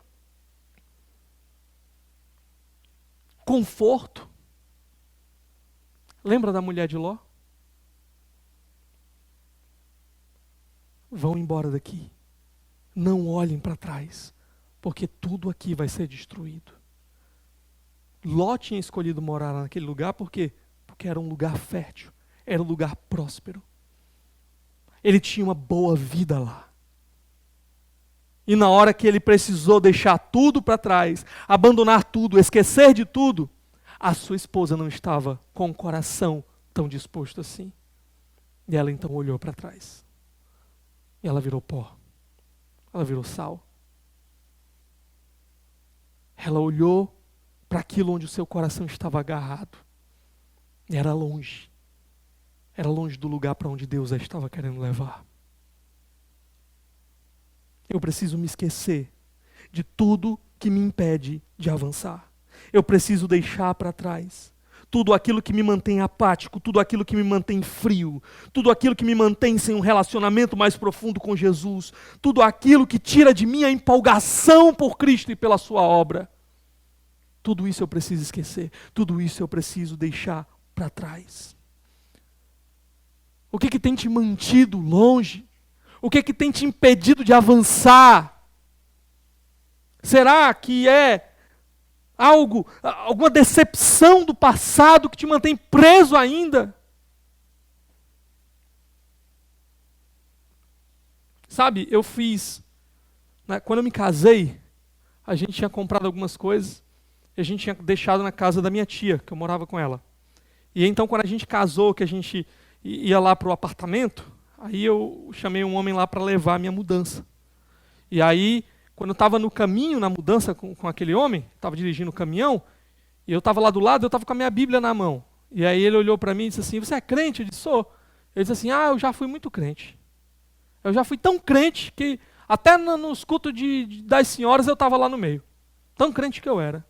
Conforto. Lembra da mulher de Ló? Vão embora daqui. Não olhem para trás, porque tudo aqui vai ser destruído. Ló tinha escolhido morar naquele lugar porque era um lugar fértil, era um lugar próspero. Ele tinha uma boa vida lá. E na hora que ele precisou deixar tudo para trás, abandonar tudo, esquecer de tudo, a sua esposa não estava com o coração tão disposto assim. E ela então olhou para trás. E ela virou pó. Ela virou sal. Ela olhou para aquilo onde o seu coração estava agarrado. E era longe. Era longe do lugar para onde Deus a estava querendo levar. Eu preciso me esquecer de tudo que me impede de avançar. Eu preciso deixar para trás tudo aquilo que me mantém apático, tudo aquilo que me mantém frio, tudo aquilo que me mantém sem um relacionamento mais profundo com Jesus, tudo aquilo que tira de mim a empolgação por Cristo e pela sua obra. Tudo isso eu preciso esquecer, tudo isso eu preciso deixar para trás. O que tem te mantido longe? O que tem te impedido de avançar? Será que é alguma decepção do passado que te mantém preso ainda? Sabe, eu fiz, né, quando eu me casei, a gente tinha comprado algumas coisas e a gente tinha deixado na casa da minha tia, que eu morava com ela. E então quando a gente casou, que a gente ia lá para o apartamento, aí eu chamei um homem lá para levar a minha mudança. E aí, quando eu estava no caminho, na mudança com aquele homem, estava dirigindo o caminhão, e eu estava lá do lado, eu estava com a minha Bíblia na mão. E aí ele olhou para mim e disse assim, você é crente? Eu disse, sou. Ele disse assim, eu já fui muito crente. Eu já fui tão crente que até nos cultos das senhoras eu estava lá no meio. Tão crente que eu era.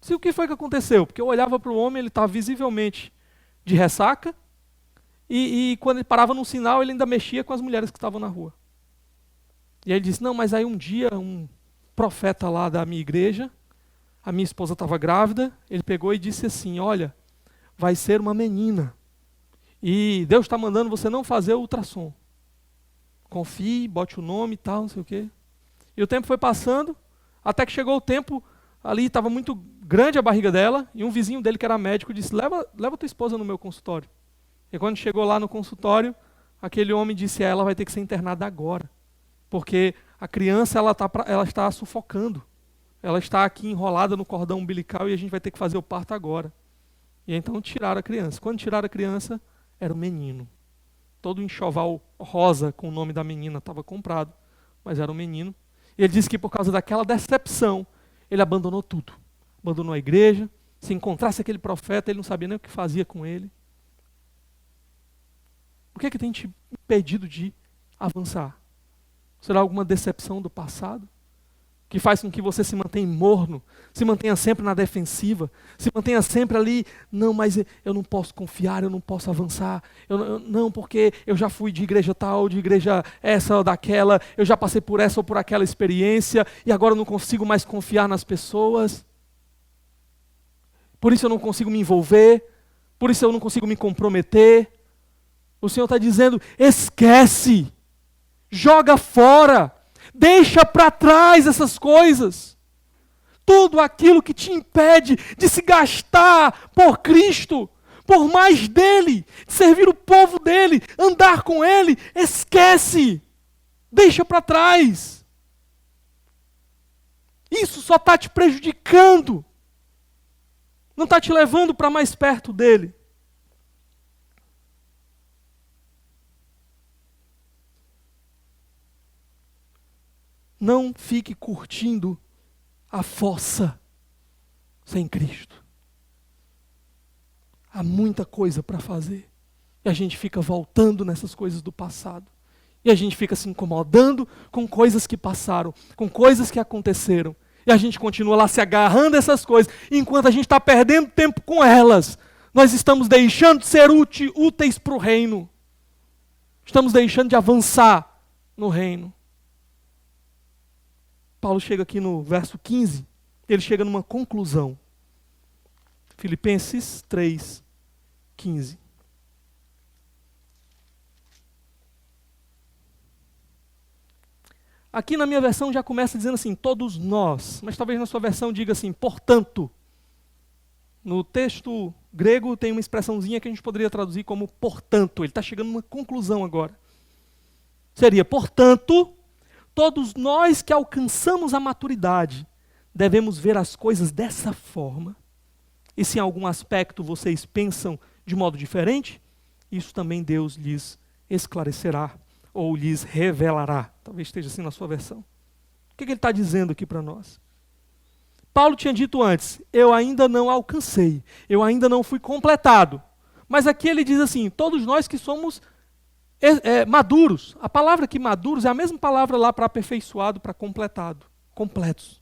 E o que foi que aconteceu? Porque eu olhava para o homem, ele estava visivelmente de ressaca, e quando ele parava num sinal, ele ainda mexia com as mulheres que estavam na rua. E aí ele disse, não, mas aí um dia, um profeta lá da minha igreja, a minha esposa estava grávida, ele pegou e disse assim, olha, vai ser uma menina, e Deus está mandando você não fazer o ultrassom. Confie, bote o nome e tal, não sei o quê. E o tempo foi passando, até que chegou o tempo, ali estava muito grande a barriga dela, e um vizinho dele que era médico disse, leva tua esposa no meu consultório. E quando chegou lá no consultório, aquele homem disse, ela vai ter que ser internada agora. Porque a criança ela está sufocando. Ela está aqui enrolada no cordão umbilical e a gente vai ter que fazer o parto agora. E então tiraram a criança. Quando tiraram a criança, era um menino. Todo o enxoval rosa com o nome da menina estava comprado, mas era um menino. E ele disse que por causa daquela decepção, ele abandonou tudo. Abandonou a igreja. Se encontrasse aquele profeta, ele não sabia nem o que fazia com ele. O que tem te impedido de avançar? Será alguma decepção do passado? Que faz com que você se mantenha morno, se mantenha sempre na defensiva, se mantenha sempre ali, não, mas eu não posso confiar, eu não posso avançar, não, porque eu já fui de igreja tal, de igreja essa ou daquela, eu já passei por essa ou por aquela experiência, e agora eu não consigo mais confiar nas pessoas, por isso eu não consigo me envolver, por isso eu não consigo me comprometer. O Senhor está dizendo, esquece, joga fora, deixa para trás essas coisas. Tudo aquilo que te impede de se gastar por Cristo, por mais dele, de servir o povo dele, andar com ele, esquece, deixa para trás. Isso só está te prejudicando, não está te levando para mais perto dele. não fique curtindo a fossa sem Cristo. Há muita coisa para fazer. E a gente fica voltando nessas coisas do passado. E a gente fica se incomodando com coisas que passaram, com coisas que aconteceram. E a gente continua lá se agarrando a essas coisas, enquanto a gente está perdendo tempo com elas. Nós estamos deixando de ser úteis para o reino. Estamos deixando de avançar no reino. Paulo chega aqui no verso 15, ele chega numa conclusão. Filipenses 3, 15. Aqui na minha versão já começa dizendo assim, todos nós, mas talvez na sua versão diga assim, portanto. No texto grego tem uma expressãozinha que a gente poderia traduzir como portanto. Ele está chegando numa conclusão agora. Seria, portanto, todos nós que alcançamos a maturidade, devemos ver as coisas dessa forma. E se em algum aspecto vocês pensam de modo diferente, isso também Deus lhes esclarecerá ou lhes revelará. Talvez esteja assim na sua versão. O que ele está dizendo aqui para nós? Paulo tinha dito antes, eu ainda não alcancei, eu ainda não fui completado. Mas aqui ele diz assim, todos nós que somos maduros. A palavra aqui maduros é a mesma palavra lá para aperfeiçoado, para completado, completos.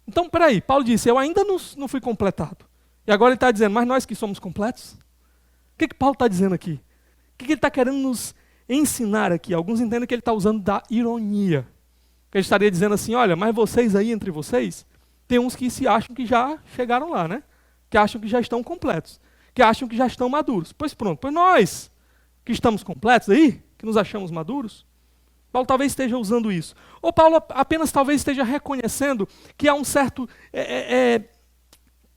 Então, peraí, Paulo disse, eu ainda não fui completado. E agora ele está dizendo, mas nós que somos completos? O que Paulo está dizendo aqui? O que ele está querendo nos ensinar aqui? Alguns entendem que ele está usando da ironia. Que ele estaria dizendo assim, olha, mas vocês aí, entre vocês, tem uns que se acham que já chegaram lá, né? Que acham que já estão completos. Que acham que já estão maduros. Pois pronto, pois nós que estamos completos aí, que nos achamos maduros, Paulo talvez esteja usando isso. Ou Paulo apenas talvez esteja reconhecendo que há um certo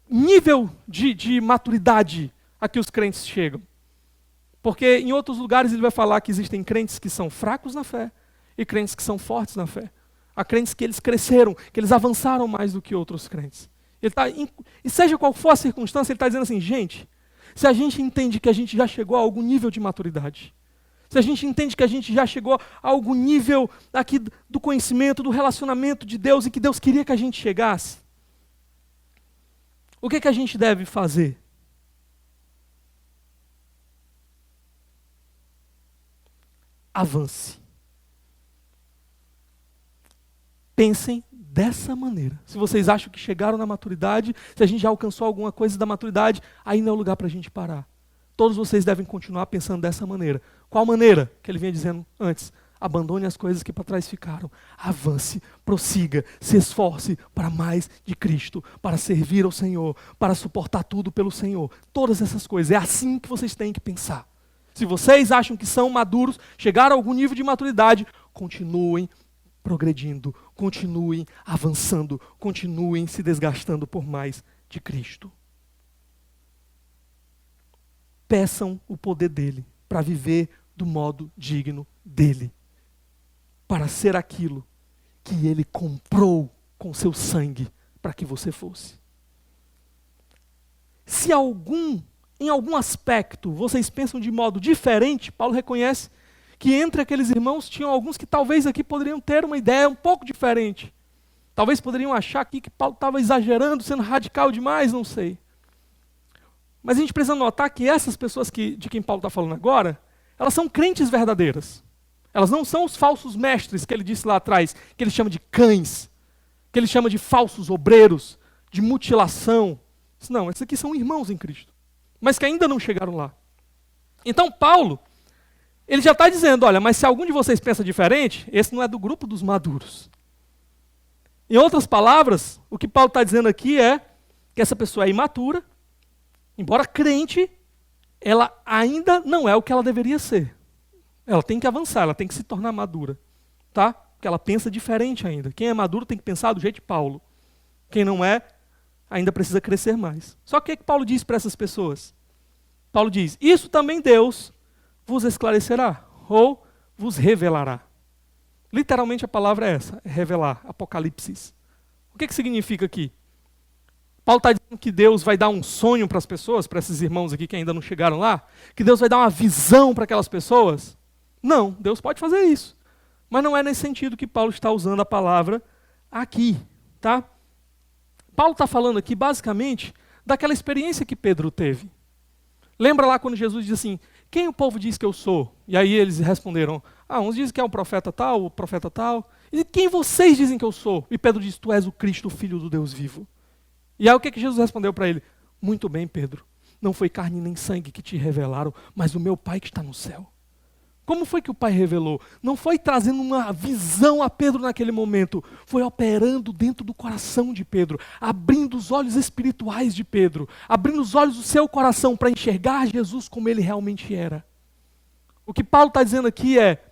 nível de maturidade a que os crentes chegam. Porque em outros lugares ele vai falar que existem crentes que são fracos na fé e crentes que são fortes na fé. Há crentes que eles cresceram, que eles avançaram mais do que outros crentes. E seja qual for a circunstância, ele está dizendo assim, gente, se a gente entende que a gente já chegou a algum nível de maturidade, se a gente entende que a gente já chegou a algum nível aqui do conhecimento, do relacionamento de Deus e que Deus queria que a gente chegasse, o que a gente deve fazer? Avance. Pensem dessa maneira. Se vocês acham que chegaram na maturidade, se a gente já alcançou alguma coisa da maturidade, aí não é o lugar para a gente parar. Todos vocês devem continuar pensando dessa maneira. Qual maneira? Que ele vinha dizendo antes. Abandone as coisas que para trás ficaram. Avance, prossiga, se esforce para mais de Cristo, para servir ao Senhor, para suportar tudo pelo Senhor. Todas essas coisas. É assim que vocês têm que pensar. Se vocês acham que são maduros, chegaram a algum nível de maturidade, continuem progredindo, continuem avançando, continuem se desgastando por mais de Cristo. Peçam o poder dele para viver do modo digno dele, para ser aquilo que ele comprou com seu sangue para que você fosse. Se em algum aspecto vocês pensam de modo diferente, Paulo reconhece que entre aqueles irmãos tinham alguns que talvez aqui poderiam ter uma ideia um pouco diferente. Talvez poderiam achar aqui que Paulo estava exagerando, sendo radical demais, não sei. Mas a gente precisa notar que essas pessoas de quem Paulo está falando agora, elas são crentes verdadeiras. Elas não são os falsos mestres que ele disse lá atrás, que ele chama de cães, que ele chama de falsos obreiros, de mutilação. Não, esses aqui são irmãos em Cristo, mas que ainda não chegaram lá. Então Paulo, ele já está dizendo, olha, mas se algum de vocês pensa diferente, esse não é do grupo dos maduros. Em outras palavras, o que Paulo está dizendo aqui é que essa pessoa é imatura, embora crente, ela ainda não é o que ela deveria ser. Ela tem que avançar, ela tem que se tornar madura, tá? Porque ela pensa diferente ainda. Quem é maduro tem que pensar do jeito de Paulo. Quem não é, ainda precisa crescer mais. Só que o que Paulo diz para essas pessoas? Paulo diz, isso também Deus vos esclarecerá, ou vos revelará. Literalmente a palavra é essa, é revelar, apocalipse. O que significa aqui? Paulo está dizendo que Deus vai dar um sonho para as pessoas, para esses irmãos aqui que ainda não chegaram lá? Que Deus vai dar uma visão para aquelas pessoas? Não, Deus pode fazer isso. Mas não é nesse sentido que Paulo está usando a palavra aqui, tá? Paulo está falando aqui basicamente daquela experiência que Pedro teve. Lembra lá quando Jesus disse assim, quem o povo diz que eu sou? E aí eles responderam, uns dizem que é um profeta tal, o profeta tal. E quem vocês dizem que eu sou? E Pedro disse, tu és o Cristo, o Filho do Deus vivo. E aí o que Jesus respondeu para ele? Muito bem, Pedro, não foi carne nem sangue que te revelaram, mas o meu Pai que está no céu. Como foi que o Pai revelou? Não foi trazendo uma visão a Pedro naquele momento, foi operando dentro do coração de Pedro, abrindo os olhos espirituais de Pedro, abrindo os olhos do seu coração para enxergar Jesus como ele realmente era. O que Paulo está dizendo aqui é,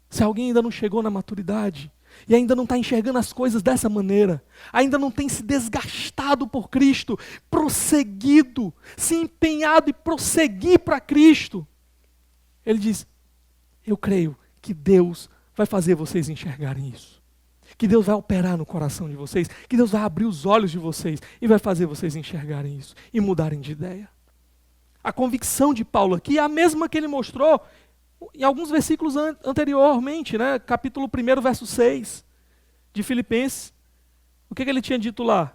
se alguém ainda não chegou na maturidade, e ainda não está enxergando as coisas dessa maneira, ainda não tem se desgastado por Cristo, prosseguido, se empenhado e prosseguir para Cristo, ele diz, eu creio que Deus vai fazer vocês enxergarem isso. Que Deus vai operar no coração de vocês, que Deus vai abrir os olhos de vocês e vai fazer vocês enxergarem isso e mudarem de ideia. A convicção de Paulo aqui é a mesma que ele mostrou em alguns versículos anteriormente, né? Capítulo 1, verso 6 de Filipenses. O que ele tinha dito lá?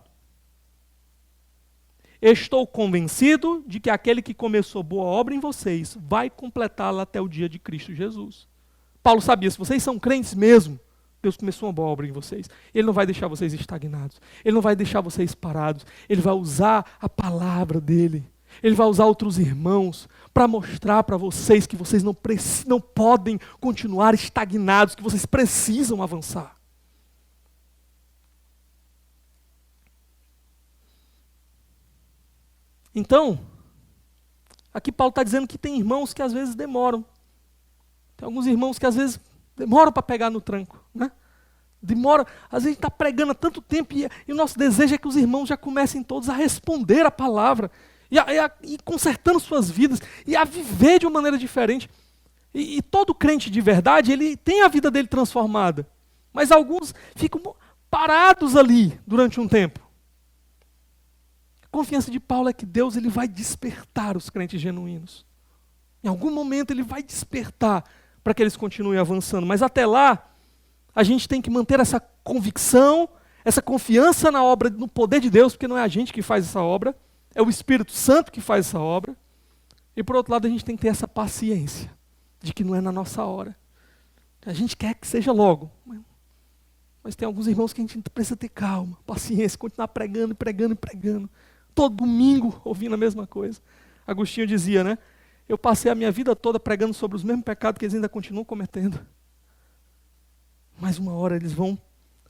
Estou convencido de que aquele que começou boa obra em vocês vai completá-la até o dia de Cristo Jesus. Paulo sabia, se vocês são crentes mesmo, Deus começou uma boa obra em vocês. Ele não vai deixar vocês estagnados. Ele não vai deixar vocês parados. Ele vai usar a palavra dele. Ele vai usar outros irmãos para mostrar para vocês que vocês não podem continuar estagnados, que vocês precisam avançar. Então, aqui Paulo está dizendo que tem irmãos que às vezes demoram. Tem alguns irmãos que às vezes demoram para pegar no tranco, né? Demora, às vezes a gente está pregando há tanto tempo e o nosso desejo é que os irmãos já comecem todos a responder a palavra e consertando suas vidas e a viver de uma maneira diferente. E todo crente de verdade, ele tem a vida dele transformada. Mas alguns ficam parados ali durante um tempo. A confiança de Paulo é que Deus ele vai despertar os crentes genuínos. Em algum momento ele vai despertar para que eles continuem avançando. Mas até lá, a gente tem que manter essa convicção, essa confiança na obra, no poder de Deus, porque não é a gente que faz essa obra, é o Espírito Santo que faz essa obra. E por outro lado, a gente tem que ter essa paciência, de que não é na nossa hora. A gente quer que seja logo. Mas tem alguns irmãos que a gente precisa ter calma, paciência, continuar pregando, pregando, pregando. Todo domingo ouvindo a mesma coisa. Agostinho dizia, né? Eu passei a minha vida toda pregando sobre os mesmos pecados que eles ainda continuam cometendo. Mas uma hora eles vão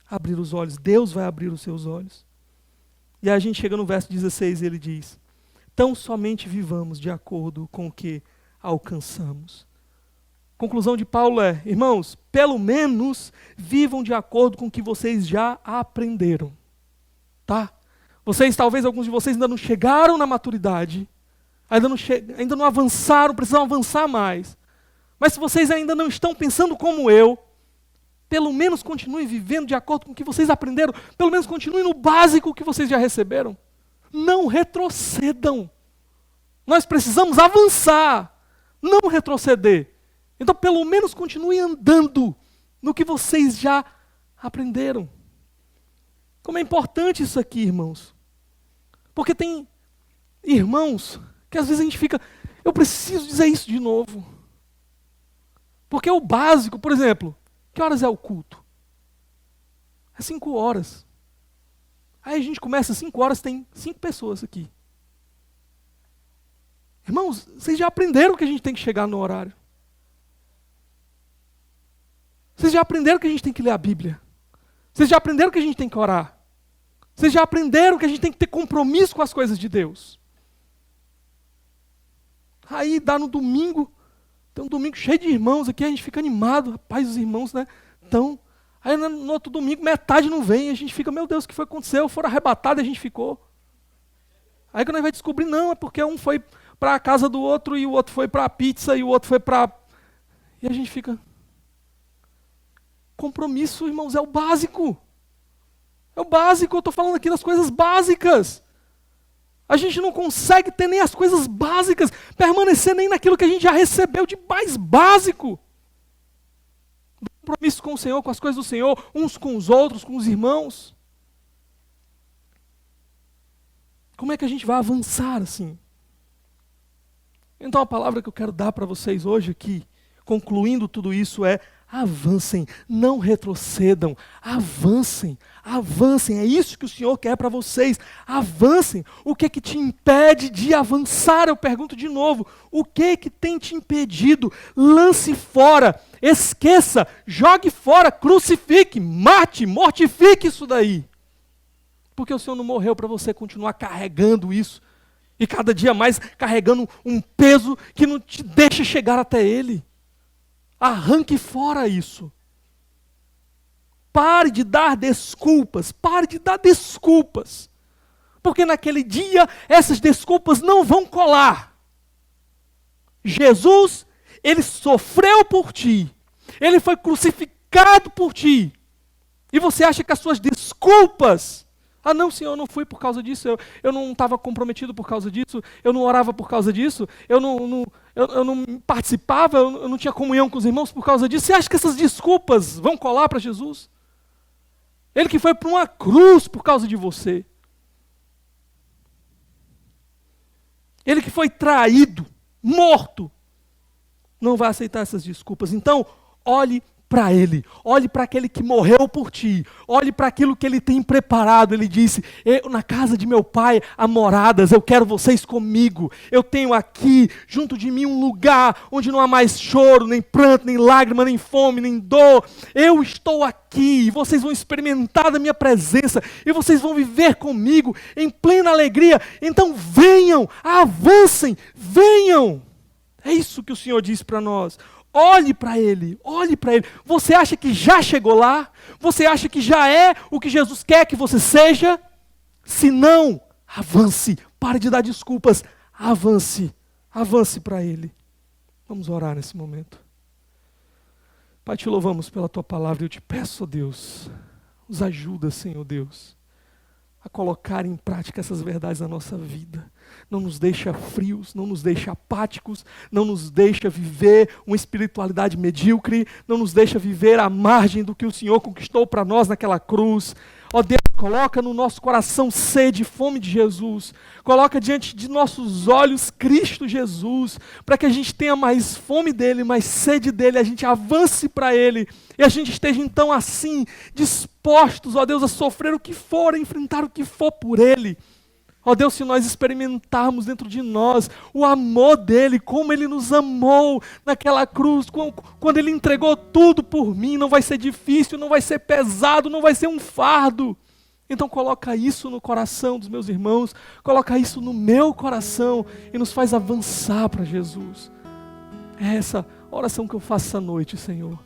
abrir os olhos. Deus vai abrir os seus olhos. E aí a gente chega no verso 16 e ele diz, tão somente vivamos de acordo com o que alcançamos. A conclusão de Paulo é, irmãos, pelo menos vivam de acordo com o que vocês já aprenderam. Tá? Vocês, talvez alguns de vocês ainda não chegaram na maturidade, ainda não avançaram, precisam avançar mais. Mas se vocês ainda não estão pensando como eu, pelo menos continuem vivendo de acordo com o que vocês aprenderam, pelo menos continuem no básico que vocês já receberam. Não retrocedam. Nós precisamos avançar, não retroceder. Então pelo menos continuem andando no que vocês já aprenderam. Como é importante isso aqui, irmãos. Porque tem irmãos que às vezes a gente fica, eu preciso dizer isso de novo. Porque o básico, por exemplo, que horas é o culto? É 5 horas. Aí a gente começa às 5 horas, tem 5 pessoas aqui. Irmãos, vocês já aprenderam que a gente tem que chegar no horário. Vocês já aprenderam que a gente tem que ler a Bíblia. Vocês já aprenderam que a gente tem que orar. Vocês já aprenderam que a gente tem que ter compromisso com as coisas de Deus. Aí dá no domingo, tem um domingo cheio de irmãos aqui, a gente fica animado, rapaz, os irmãos, né? Então, aí no outro domingo metade não vem, a gente fica, meu Deus, o que foi que aconteceu? Foram arrebatados e a gente ficou. Aí quando a gente vai descobrir, não, é porque um foi para a casa do outro e o outro foi para a pizza e o outro foi para... E a gente fica... Compromisso, irmãos, é o básico. É o básico, eu estou falando aqui das coisas básicas. A gente não consegue ter nem as coisas básicas, permanecer nem naquilo que a gente já recebeu de mais básico. Compromisso com o Senhor, com as coisas do Senhor, uns com os outros, com os irmãos. Como é que a gente vai avançar assim? Então a palavra que eu quero dar para vocês hoje aqui, concluindo tudo isso, é: avancem, não retrocedam, avancem, avancem, é isso que o Senhor quer para vocês, avancem. O que te impede de avançar? Eu pergunto de novo, o que tem te impedido? Lance fora, esqueça, jogue fora, crucifique, mate, mortifique isso daí. Porque o Senhor não morreu para você continuar carregando isso, e cada dia mais carregando um peso que não te deixa chegar até Ele. Arranque fora isso. Pare de dar desculpas, pare de dar desculpas. Porque naquele dia essas desculpas não vão colar. Jesus, Ele sofreu por ti. Ele foi crucificado por ti. E você acha que as suas desculpas... Ah não, Senhor, eu não fui por causa disso, eu não estava comprometido por causa disso, eu não orava por causa disso, eu não participava, eu não tinha comunhão com os irmãos por causa disso. Você acha que essas desculpas vão colar para Jesus? Ele que foi para uma cruz por causa de você. Ele que foi traído, morto, não vai aceitar essas desculpas. Então, olhe para Ele, olhe para aquele que morreu por ti, olhe para aquilo que Ele tem preparado. Ele disse: na casa de meu Pai há moradas, eu quero vocês comigo, eu tenho aqui junto de mim um lugar onde não há mais choro, nem pranto, nem lágrima, nem fome, nem dor. Eu estou aqui, e vocês vão experimentar da minha presença, e vocês vão viver comigo em plena alegria. Então venham, avancem, venham. É isso que o Senhor diz para nós. Olhe para Ele, olhe para Ele. Você acha que já chegou lá? Você acha que já é o que Jesus quer que você seja? Se não, avance, pare de dar desculpas, avance, avance para Ele. Vamos orar nesse momento. Pai, te louvamos pela Tua palavra e eu te peço, ó Deus, nos ajuda, Senhor Deus, a colocar em prática essas verdades na nossa vida. Não nos deixa frios, não nos deixa apáticos, não nos deixa viver uma espiritualidade medíocre, não nos deixa viver à margem do que o Senhor conquistou para nós naquela cruz. Ó Deus, coloca no nosso coração sede e fome de Jesus, coloca diante de nossos olhos Cristo Jesus, para que a gente tenha mais fome dEle, mais sede dEle, a gente avance para Ele, e a gente esteja então assim, dispostos, ó Deus, a sofrer o que for, a enfrentar o que for por Ele. Ó Deus, se nós experimentarmos dentro de nós o amor dEle, como Ele nos amou naquela cruz, quando Ele entregou tudo por mim, não vai ser difícil, não vai ser pesado, não vai ser um fardo. Então coloca isso no coração dos meus irmãos, coloca isso no meu coração e nos faz avançar para Jesus. É essa oração que eu faço essa noite, Senhor.